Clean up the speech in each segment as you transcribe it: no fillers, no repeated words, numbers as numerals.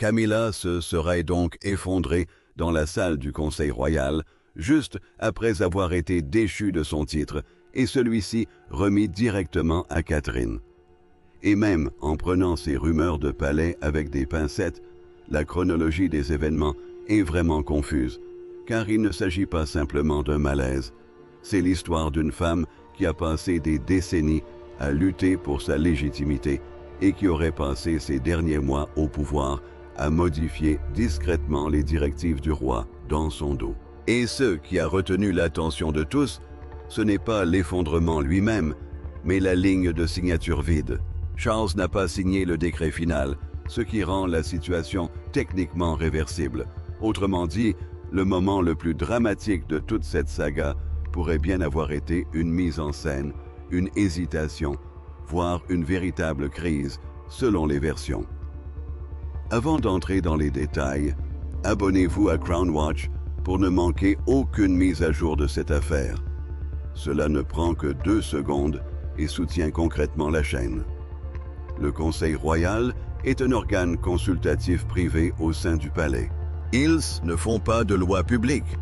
Camilla se serait donc effondrée dans la salle du Conseil royal, juste après avoir été déchue de son titre, et celui-ci remis directement à Catherine. Et même en prenant ces rumeurs de palais avec des pincettes, la chronologie des événements est vraiment confuse, car il ne s'agit pas simplement d'un malaise. C'est l'histoire d'une femme qui a passé des décennies à lutter pour sa légitimité et qui aurait passé ses derniers mois au pouvoir à modifier discrètement les directives du roi dans son dos. Et ce qui a retenu l'attention de tous, ce n'est pas l'effondrement lui-même, mais la ligne de signature vide. Charles n'a pas signé le décret final, ce qui rend la situation techniquement réversible. Autrement dit, le moment le plus dramatique de toute cette saga pourrait bien avoir été une mise en scène, une hésitation, voire une véritable crise, selon les versions. Avant d'entrer dans les détails, abonnez-vous à Crown Watch pour ne manquer aucune mise à jour de cette affaire. Cela ne prend que 2 secondes et soutient concrètement la chaîne. Le Conseil royal est un organe consultatif privé au sein du palais. Ils ne font pas de loi publique.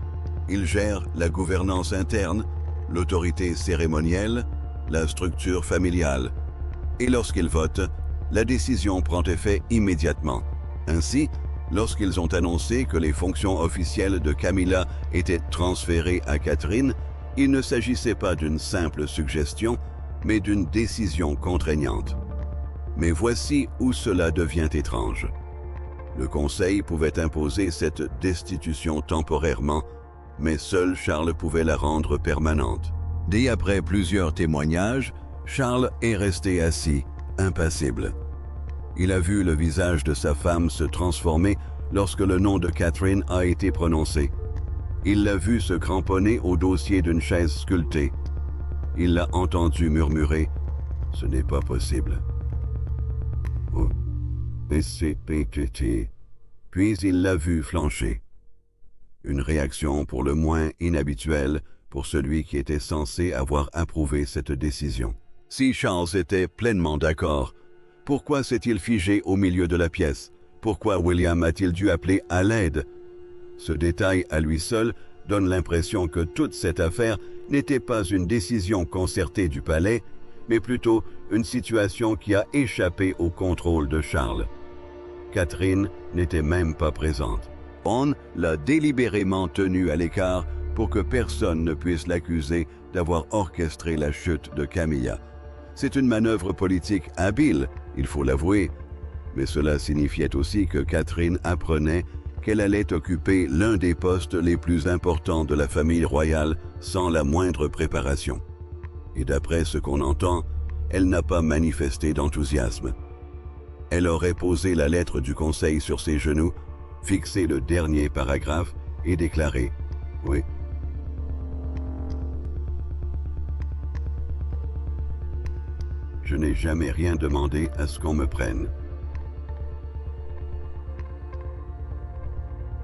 Ils gèrent la gouvernance interne, l'autorité cérémonielle, la structure familiale. Et lorsqu'ils votent, la décision prend effet immédiatement. Ainsi, lorsqu'ils ont annoncé que les fonctions officielles de Camilla étaient transférées à Catherine, il ne s'agissait pas d'une simple suggestion, mais d'une décision contraignante. Mais voici où cela devient étrange. Le Conseil pouvait imposer cette destitution temporairement, mais seul Charles pouvait la rendre permanente. Dès après plusieurs témoignages, Charles est resté assis, impassible. Il a vu le visage de sa femme se transformer lorsque le nom de Catherine a été prononcé. Il l'a vu se cramponner au dossier d'une chaise sculptée. Il l'a entendu murmurer « Ce n'est pas possible ». Oh, et c'est pété. Puis il l'a vu flancher. Une réaction pour le moins inhabituelle pour celui qui était censé avoir approuvé cette décision. Si Charles était pleinement d'accord, pourquoi s'est-il figé au milieu de la pièce? Pourquoi William a-t-il dû appeler à l'aide? Ce détail à lui seul donne l'impression que toute cette affaire n'était pas une décision concertée du palais, mais plutôt une situation qui a échappé au contrôle de Charles. Catherine n'était même pas présente. On l'a délibérément tenue à l'écart pour que personne ne puisse l'accuser d'avoir orchestré la chute de Camilla. C'est une manœuvre politique habile, il faut l'avouer, mais cela signifiait aussi que Catherine apprenait qu'elle allait occuper l'un des postes les plus importants de la famille royale sans la moindre préparation. Et d'après ce qu'on entend, elle n'a pas manifesté d'enthousiasme. Elle aurait posé la lettre du Conseil sur ses genoux, fixé le dernier paragraphe et déclaré « Oui ». Je n'ai jamais rien demandé à ce qu'on me prenne.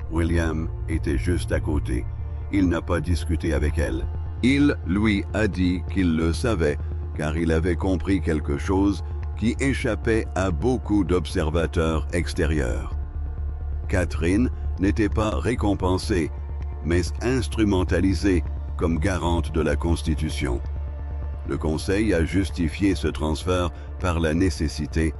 William était juste à côté. Il n'a pas discuté avec elle. Il lui a dit qu'il le savait, car il avait compris quelque chose qui échappait à beaucoup d'observateurs extérieurs. Catherine n'était pas récompensée, mais instrumentalisée comme garante de la Constitution. Le Conseil a justifié ce transfert par la nécessité,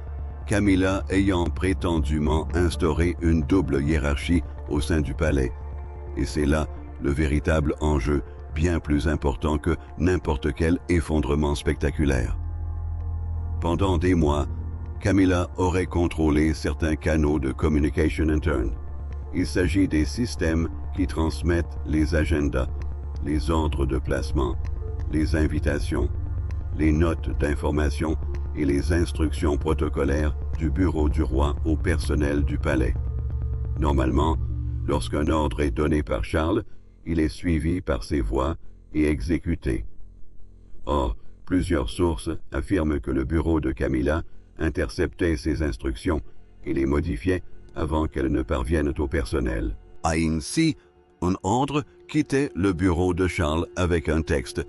Camilla ayant prétendument instauré une double hiérarchie au sein du palais. Et c'est là le véritable enjeu, bien plus important que n'importe quel effondrement spectaculaire. Pendant des mois, Camilla aurait contrôlé certains canaux de communication interne. Il s'agit des systèmes qui transmettent les agendas, les ordres de placement, les invitations, les notes d'information et les instructions protocolaires du bureau du roi au personnel du palais. Normalement, lorsqu'un ordre est donné par Charles, il est suivi par ses voix et exécuté. Or, plusieurs sources affirment que le bureau de Camilla interceptait ces instructions et les modifiait avant qu'elles ne parviennent au personnel. Ainsi, un ordre quittait le bureau de Charles avec un texte,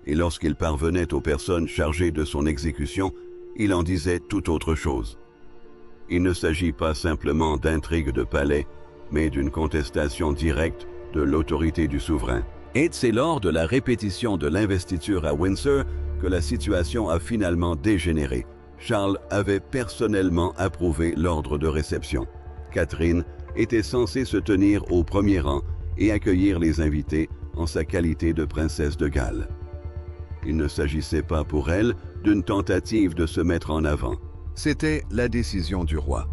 et lorsqu'il parvenait aux personnes chargées de son exécution, il en disait tout autre chose. Il ne s'agit pas simplement d'intrigue de palais, mais d'une contestation directe de l'autorité du souverain. Et c'est lors de la répétition de l'investiture à Windsor que la situation a finalement dégénéré. Charles avait personnellement approuvé l'ordre de réception. Catherine était censée se tenir au premier rang et accueillir les invités en sa qualité de princesse de Galles. Il ne s'agissait pas pour elle d'une tentative de se mettre en avant. C'était la décision du roi.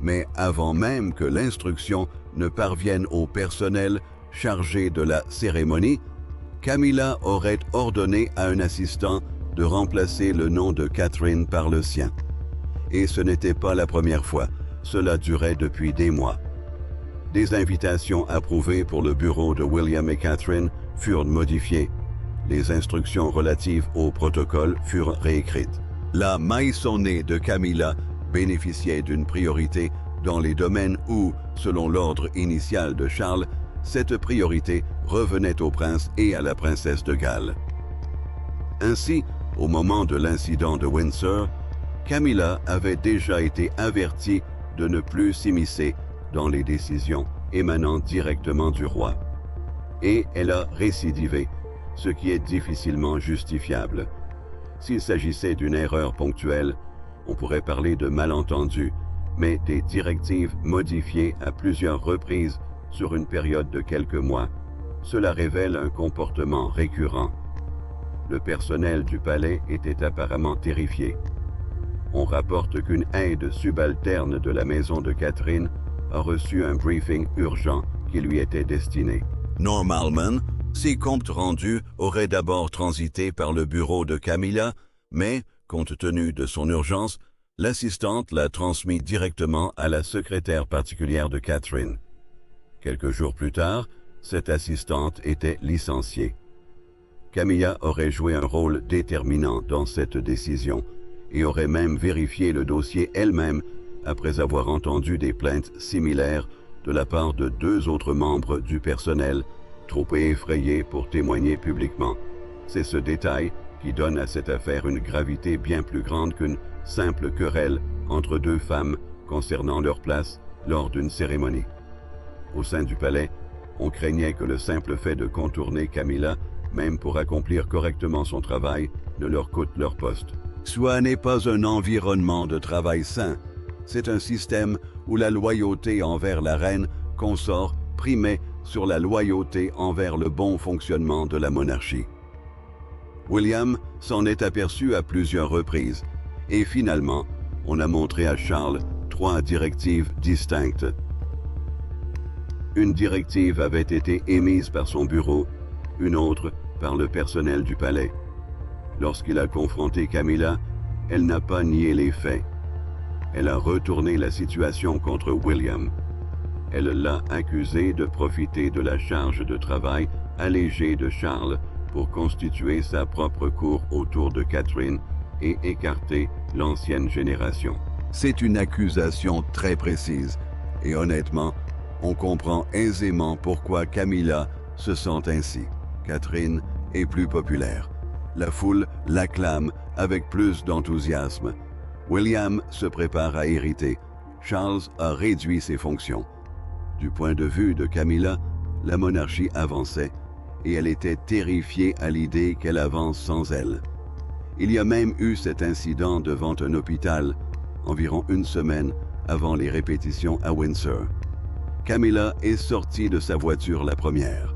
Mais avant même que l'instruction ne parvienne au personnel chargé de la cérémonie, Camilla aurait ordonné à un assistant de remplacer le nom de Catherine par le sien. Et ce n'était pas la première fois, cela durait depuis des mois. Des invitations approuvées pour le bureau de William et Catherine furent modifiées. Les instructions relatives au protocole furent réécrites. La maïssonnée de Camilla bénéficiait d'une priorité dans les domaines où, selon l'ordre initial de Charles, cette priorité revenait au prince et à la princesse de Galles. Ainsi, au moment de l'incident de Windsor, Camilla avait déjà été avertie de ne plus s'immiscer dans les décisions émanant directement du roi. Et elle a récidivé, ce qui est difficilement justifiable. S'il s'agissait d'une erreur ponctuelle, on pourrait parler de malentendu, mais des directives modifiées à plusieurs reprises sur une période de quelques mois, cela révèle un comportement récurrent. Le personnel du palais était apparemment terrifié. On rapporte qu'une aide subalterne de la maison de Catherine a reçu un briefing urgent qui lui était destiné. Normalement, ces comptes rendus auraient d'abord transité par le bureau de Camilla, mais, compte tenu de son urgence, l'assistante l'a transmis directement à la secrétaire particulière de Catherine. Quelques jours plus tard, cette assistante était licenciée. Camilla aurait joué un rôle déterminant dans cette décision et aurait même vérifié le dossier elle-même après avoir entendu des plaintes similaires de la part de 2 autres membres du personnel, trop effrayés pour témoigner publiquement. C'est ce détail qui donne à cette affaire une gravité bien plus grande qu'une simple querelle entre 2 femmes concernant leur place lors d'une cérémonie. Au sein du palais, on craignait que le simple fait de contourner Camilla, même pour accomplir correctement son travail, ne leur coûte leur poste. Ce n'est pas un environnement de travail sain, c'est un système où la loyauté envers la reine consort primait sur la loyauté envers le bon fonctionnement de la monarchie. William s'en est aperçu à plusieurs reprises, et finalement, on a montré à Charles 3 directives distinctes. Une directive avait été émise par son bureau, une autre par le personnel du palais. Lorsqu'il a confronté Camilla, elle n'a pas nié les faits. Elle a retourné la situation contre William. Elle l'a accusé de profiter de la charge de travail allégée de Charles pour constituer sa propre cour autour de Catherine et écarter l'ancienne génération. C'est une accusation très précise, et honnêtement, on comprend aisément pourquoi Camilla se sent ainsi. Catherine est plus populaire. La foule l'acclame avec plus d'enthousiasme. William se prépare à hériter. Charles a réduit ses fonctions. Du point de vue de Camilla, la monarchie avançait et elle était terrifiée à l'idée qu'elle avance sans elle. Il y a même eu cet incident devant un hôpital, environ 1 semaine avant les répétitions à Windsor. Camilla est sortie de sa voiture la première.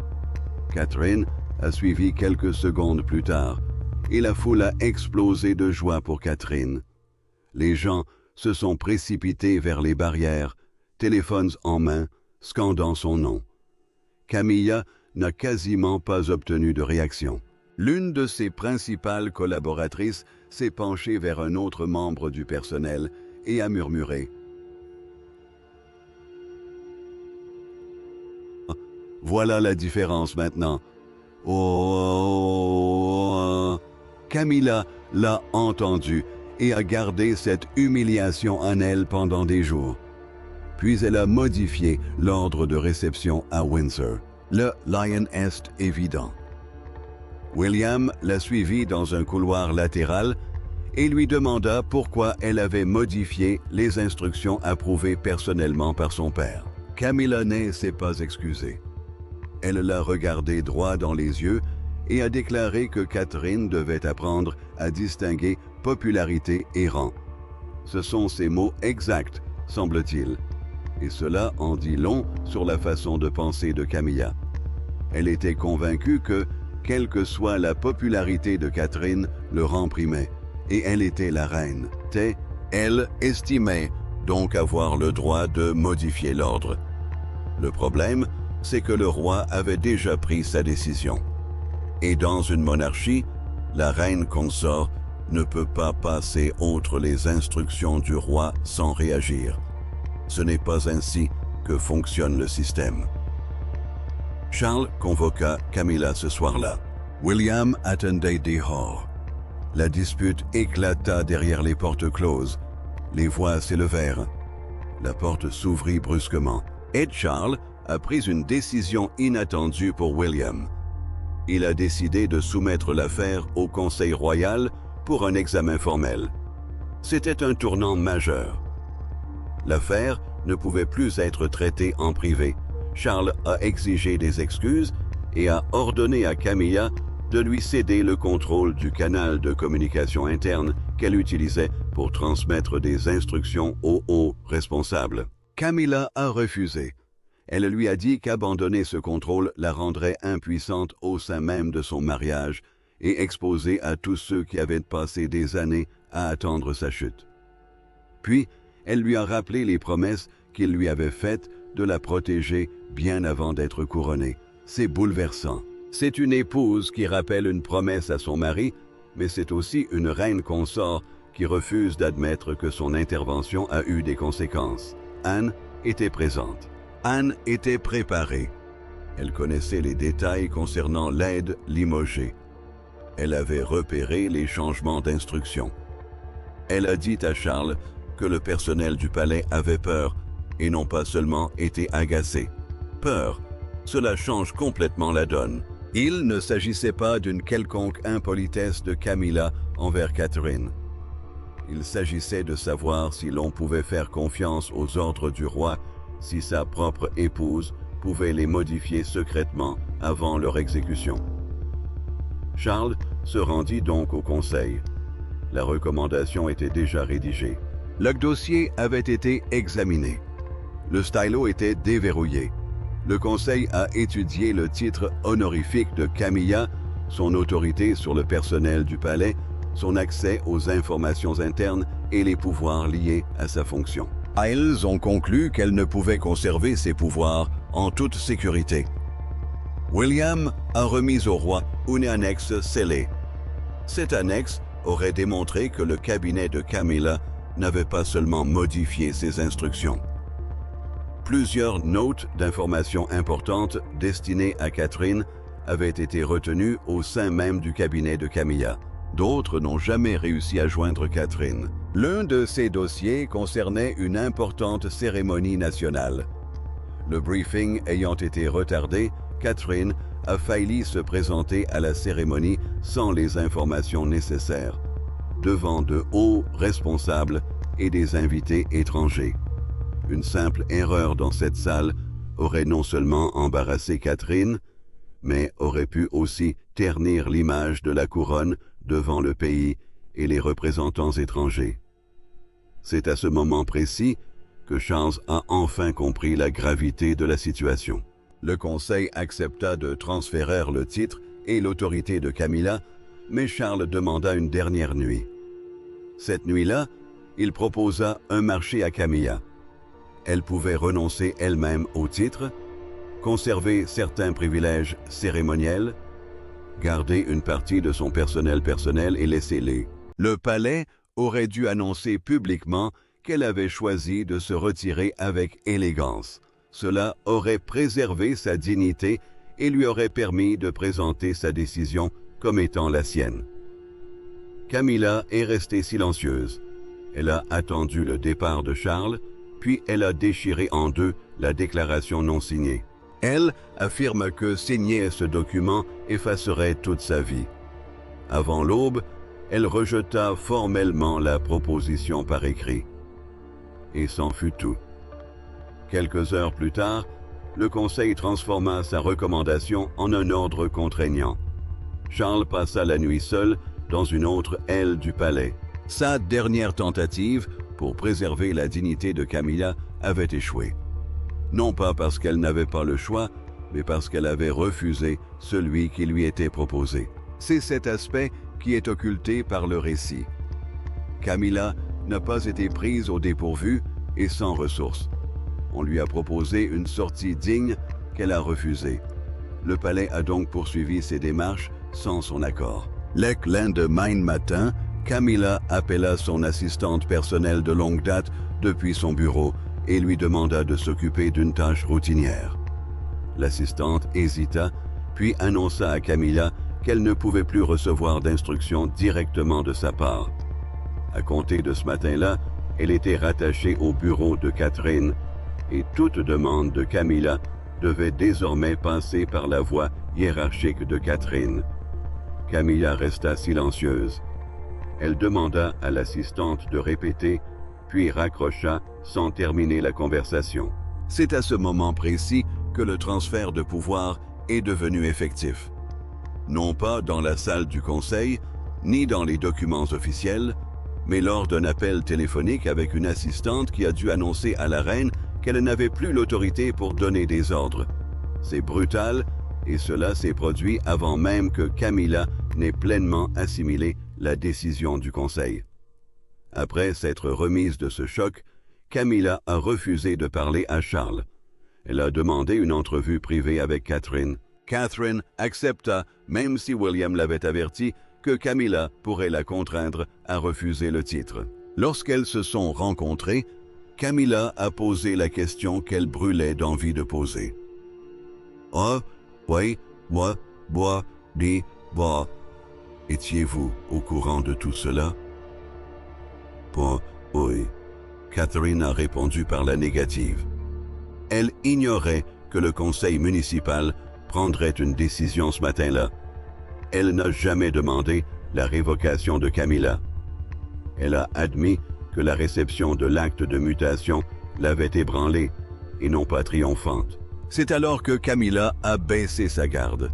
Catherine a suivi quelques secondes plus tard et la foule a explosé de joie pour Catherine. Les gens se sont précipités vers les barrières, téléphones en main, scandant son nom. Camilla n'a quasiment pas obtenu de réaction. L'une de ses principales collaboratrices s'est penchée vers un autre membre du personnel et a murmuré « Voilà la différence maintenant. » Oh. Camilla l'a entendu et a gardé cette humiliation en elle pendant des jours. Puis elle a modifié l'ordre de réception à Windsor. Le Lion est évident. William l'a suivi dans un couloir latéral et lui demanda pourquoi elle avait modifié les instructions approuvées personnellement par son père. Camilla ne s'est pas excusée. Elle l'a regardé droit dans les yeux et a déclaré que Catherine devait apprendre à distinguer popularité et rang. Ce sont ses mots exacts, semble-t-il, et cela en dit long sur la façon de penser de Camilla. Elle était convaincue que, quelle que soit la popularité de Catherine, le rang primait, et elle était la reine. Elle estimait donc avoir le droit de modifier l'ordre. Le problème, c'est que le roi avait déjà pris sa décision. Et dans une monarchie, la reine consort ne peut pas passer outre les instructions du roi sans réagir. Ce n'est pas ainsi que fonctionne le système. Charles convoqua Camilla ce soir-là. William attendait dehors. La dispute éclata derrière les portes closes. Les voix s'élevèrent. La porte s'ouvrit brusquement et Charles a pris une décision inattendue pour William. Il a décidé de soumettre l'affaire au Conseil royal pour un examen formel. C'était un tournant majeur. L'affaire ne pouvait plus être traitée en privé. Charles a exigé des excuses et a ordonné à Camilla de lui céder le contrôle du canal de communication interne qu'elle utilisait pour transmettre des instructions aux hauts responsables. Camilla a refusé. Elle lui a dit qu'abandonner ce contrôle la rendrait impuissante au sein même de son mariage et exposée à tous ceux qui avaient passé des années à attendre sa chute. Puis, elle lui a rappelé les promesses qu'il lui avait faites de la protéger bien avant d'être couronnée. C'est bouleversant. C'est une épouse qui rappelle une promesse à son mari, mais c'est aussi une reine consort qui refuse d'admettre que son intervention a eu des conséquences. Anne était présente. Anne était préparée. Elle connaissait les détails concernant l'aide limogée. Elle avait repéré les changements d'instruction. Elle a dit à Charles que le personnel du palais avait peur et non pas seulement été agacé. Peur, cela change complètement la donne. Il ne s'agissait pas d'une quelconque impolitesse de Camilla envers Catherine. Il s'agissait de savoir si l'on pouvait faire confiance aux ordres du roi, si sa propre épouse pouvait les modifier secrètement avant leur exécution. Charles se rendit donc au conseil. La recommandation était déjà rédigée. Le dossier avait été examiné. Le stylo était déverrouillé. Le conseil a étudié le titre honorifique de Camilla, son autorité sur le personnel du palais, son accès aux informations internes et les pouvoirs liés à sa fonction. Ils ont conclu qu'elle ne pouvait conserver ses pouvoirs en toute sécurité. William a remis au roi une annexe scellée. Cette annexe aurait démontré que le cabinet de Camilla n'avait pas seulement modifié ses instructions. Plusieurs notes d'informations importantes destinées à Catherine avaient été retenues au sein même du cabinet de Camilla. D'autres n'ont jamais réussi à joindre Catherine. L'un de ces dossiers concernait une importante cérémonie nationale. Le briefing ayant été retardé, Catherine a failli se présenter à la cérémonie sans les informations nécessaires, devant de hauts responsables et des invités étrangers. Une simple erreur dans cette salle aurait non seulement embarrassé Catherine, mais aurait pu aussi ternir l'image de la couronne devant le pays et les représentants étrangers. C'est à ce moment précis que Charles a enfin compris la gravité de la situation. Le conseil accepta de transférer le titre et l'autorité de Camilla, mais Charles demanda une dernière nuit. Cette nuit-là, il proposa un marché à Camilla. Elle pouvait renoncer elle-même au titre, conserver certains privilèges cérémoniels, garder une partie de son personnel et laisser-les. Le palais aurait dû annoncer publiquement qu'elle avait choisi de se retirer avec élégance. Cela aurait préservé sa dignité et lui aurait permis de présenter sa décision comme étant la sienne. Camilla est restée silencieuse. Elle a attendu le départ de Charles, puis elle a déchiré en deux la déclaration non signée. Elle affirme que signer ce document effacerait toute sa vie. Avant l'aube, elle rejeta formellement la proposition par écrit. Et c'en fut tout. Quelques heures plus tard, le Conseil transforma sa recommandation en un ordre contraignant. Charles passa la nuit seul dans une autre aile du palais. Sa dernière tentative pour préserver la dignité de Camilla avait échoué. Non pas parce qu'elle n'avait pas le choix, mais parce qu'elle avait refusé celui qui lui était proposé. C'est cet aspect qui est occulté par le récit. Camilla n'a pas été prise au dépourvu et sans ressources. On lui a proposé une sortie digne qu'elle a refusée. Le palais a donc poursuivi ses démarches sans son accord. Le lendemain matin, Camilla appela son assistante personnelle de longue date depuis son bureau et lui demanda de s'occuper d'une tâche routinière. L'assistante hésita, puis annonça à Camilla qu'elle ne pouvait plus recevoir d'instructions directement de sa part. À compter de ce matin-là, elle était rattachée au bureau de Catherine et toute demande de Camilla devait désormais passer par la voie hiérarchique de Catherine. Camilla resta silencieuse. Elle demanda à l'assistante de répéter, puis raccrocha sans terminer la conversation. C'est à ce moment précis que le transfert de pouvoir est devenu effectif. Non pas dans la salle du Conseil, ni dans les documents officiels, mais lors d'un appel téléphonique avec une assistante qui a dû annoncer à la reine qu'elle n'avait plus l'autorité pour donner des ordres. C'est brutal, et cela s'est produit avant même que Camilla n'ait pleinement assimilé la décision du Conseil. Après s'être remise de ce choc, Camilla a refusé de parler à Charles. Elle a demandé une entrevue privée avec Catherine. Catherine accepta, même si William l'avait averti, que Camilla pourrait la contraindre à refuser le titre. Lorsqu'elles se sont rencontrées, Camilla a posé la question qu'elle brûlait d'envie de poser. « Ah, oui, moi, bois, dis, bois. Étiez-vous au courant de tout cela? » Pas, oui. Catherine a répondu par la négative. Elle ignorait que le conseil municipal prendrait une décision ce matin-là. Elle n'a jamais demandé la révocation de Camilla. Elle a admis que la réception de l'acte de mutation l'avait ébranlée et non pas triomphante. C'est alors que Camilla a baissé sa garde.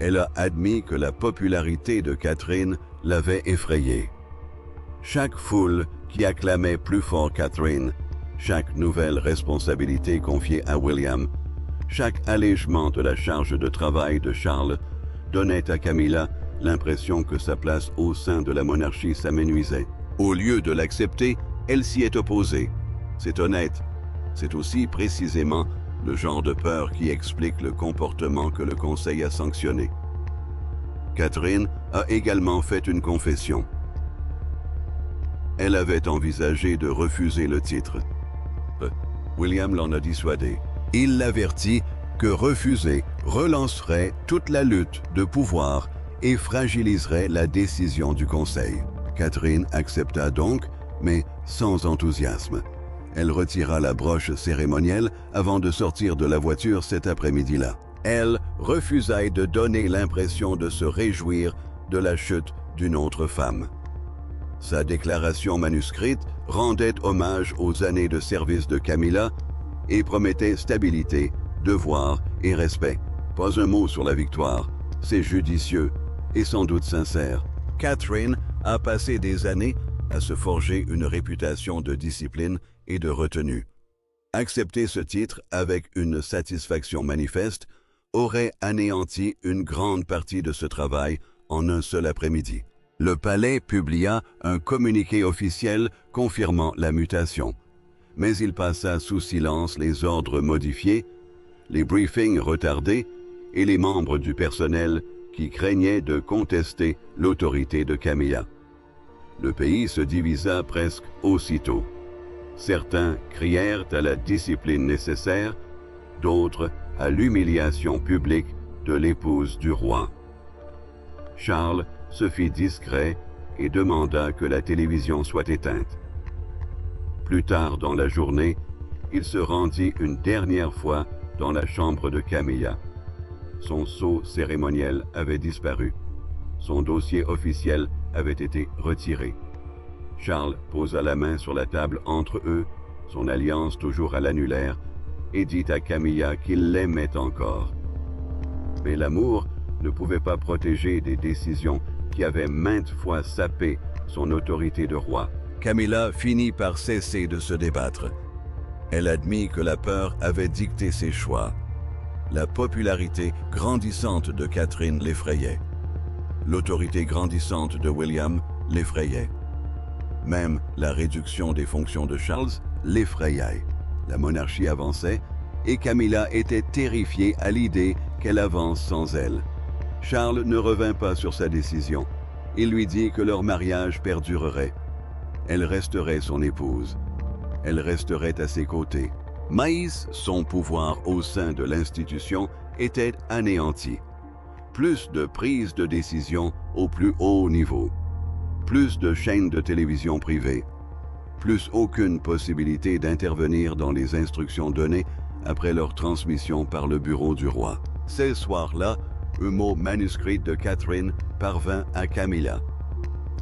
Elle a admis que la popularité de Catherine l'avait effrayée. Chaque foule qui acclamait plus fort Catherine, chaque nouvelle responsabilité confiée à William, chaque allègement de la charge de travail de Charles donnait à Camilla l'impression que sa place au sein de la monarchie s'amenuisait. Au lieu de l'accepter, elle s'y est opposée. C'est honnête. C'est aussi précisément le genre de peur qui explique le comportement que le Conseil a sanctionné. Catherine a également fait une confession. Elle avait envisagé de refuser le titre. William l'en a dissuadé. Il l'avertit que refuser relancerait toute la lutte de pouvoir et fragiliserait la décision du Conseil. Catherine accepta donc, mais sans enthousiasme. Elle retira la broche cérémonielle avant de sortir de la voiture cet après-midi-là. Elle refusa de donner l'impression de se réjouir de la chute d'une autre femme. Sa déclaration manuscrite rendait hommage aux années de service de Camilla et promettait stabilité, devoir et respect. Pas un mot sur la victoire. C'est judicieux et sans doute sincère. Catherine a passé des années à se forger une réputation de discipline et de retenue. Accepter ce titre avec une satisfaction manifeste aurait anéanti une grande partie de ce travail en un seul après-midi. Le palais publia un communiqué officiel confirmant la mutation, mais il passa sous silence les ordres modifiés, les briefings retardés et les membres du personnel qui craignaient de contester l'autorité de Camilla. Le pays se divisa presque aussitôt. Certains crièrent à la discipline nécessaire, d'autres à l'humiliation publique de l'épouse du roi. Charles se fit discret et demanda que la télévision soit éteinte. Plus tard dans la journée, il se rendit une dernière fois dans la chambre de Camilla. Son sceau cérémoniel avait disparu. Son dossier officiel avait été retiré. Charles posa la main sur la table entre eux, son alliance toujours à l'annulaire, et dit à Camilla qu'il l'aimait encore. Mais l'amour ne pouvait pas protéger des décisions qui avaient maintes fois sapé son autorité de roi. Camilla finit par cesser de se débattre. Elle admit que la peur avait dicté ses choix. La popularité grandissante de Catherine l'effrayait. L'autorité grandissante de William l'effrayait. Même la réduction des fonctions de Charles l'effrayait. La monarchie avançait et Camilla était terrifiée à l'idée qu'elle avance sans elle. Charles ne revint pas sur sa décision. Il lui dit que leur mariage perdurerait. Elle resterait son épouse. Elle resterait à ses côtés. Mais son pouvoir au sein de l'institution était anéanti. Plus de prises de décision au plus haut niveau. Plus de chaînes de télévision privées. Plus aucune possibilité d'intervenir dans les instructions données après leur transmission par le bureau du roi. Ce soir-là, un mot manuscrit de Catherine parvint à Camilla.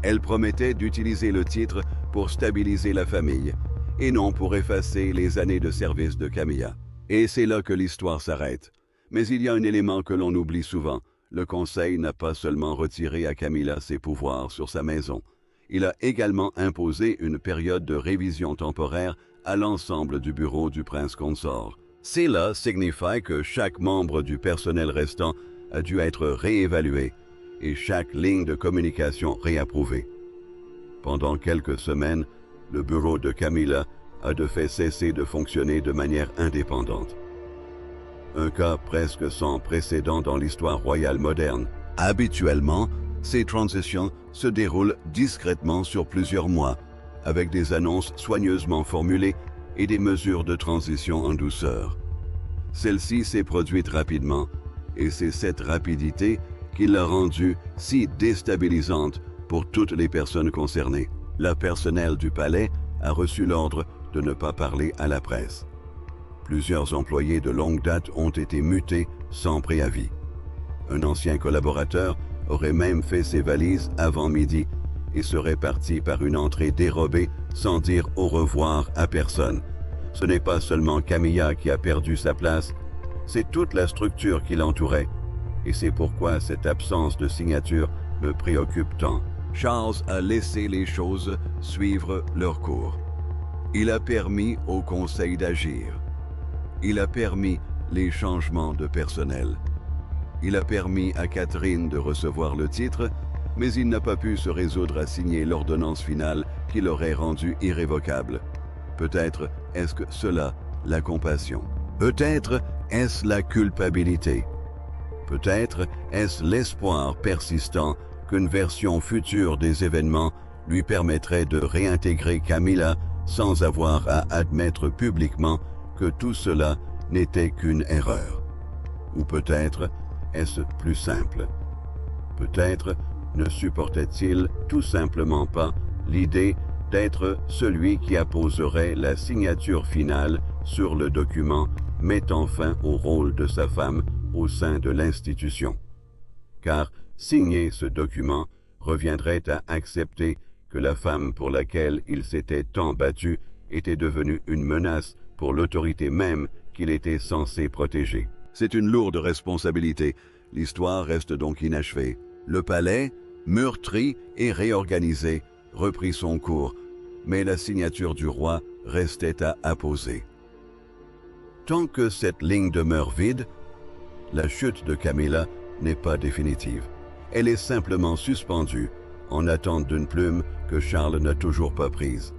Elle promettait d'utiliser le titre pour stabiliser la famille, et non pour effacer les années de service de Camilla. Et c'est là que l'histoire s'arrête. Mais il y a un élément que l'on oublie souvent. Le Conseil n'a pas seulement retiré à Camilla ses pouvoirs sur sa maison. Il a également imposé une période de révision temporaire à l'ensemble du bureau du prince consort. Cela signifie que chaque membre du personnel restant a dû être réévalué et chaque ligne de communication réapprouvée. Pendant quelques semaines, le bureau de Camilla a de fait cessé de fonctionner de manière indépendante. Un cas presque sans précédent dans l'histoire royale moderne. Habituellement, ces transitions se déroulent discrètement sur plusieurs mois, avec des annonces soigneusement formulées et des mesures de transition en douceur. Celle-ci s'est produite rapidement, et c'est cette rapidité qui l'a rendue si déstabilisante pour toutes les personnes concernées. Le personnel du palais a reçu l'ordre de ne pas parler à la presse. Plusieurs employés de longue date ont été mutés sans préavis. Un ancien collaborateur aurait même fait ses valises avant midi et serait parti par une entrée dérobée sans dire au revoir à personne. Ce n'est pas seulement Camilla qui a perdu sa place, c'est toute la structure qui l'entourait. Et c'est pourquoi cette absence de signature me préoccupe tant. Charles a laissé les choses suivre leur cours. Il a permis au Conseil d'agir. Il a permis les changements de personnel. Il a permis à Catherine de recevoir le titre, mais il n'a pas pu se résoudre à signer l'ordonnance finale qui l'aurait rendue irrévocable. Peut-être est-ce que cela la compassion. Peut-être est-ce la culpabilité. Peut-être est-ce l'espoir persistant qu'une version future des événements lui permettrait de réintégrer Camilla sans avoir à admettre publiquement que tout cela n'était qu'une erreur. Ou peut-être est-ce plus simple. Peut-être ne supportait-il tout simplement pas l'idée d'être celui qui apposerait la signature finale sur le document mettant fin au rôle de sa femme au sein de l'institution. Car signer ce document reviendrait à accepter que la femme pour laquelle il s'était tant battu était devenue une menace pour l'autorité même qu'il était censé protéger. C'est une lourde responsabilité. L'histoire reste donc inachevée. Le palais, meurtri et réorganisé, reprit son cours, mais la signature du roi restait à apposer. Tant que cette ligne demeure vide, la chute de Camilla n'est pas définitive. Elle est simplement suspendue en attente d'une plume que Charles n'a toujours pas prise.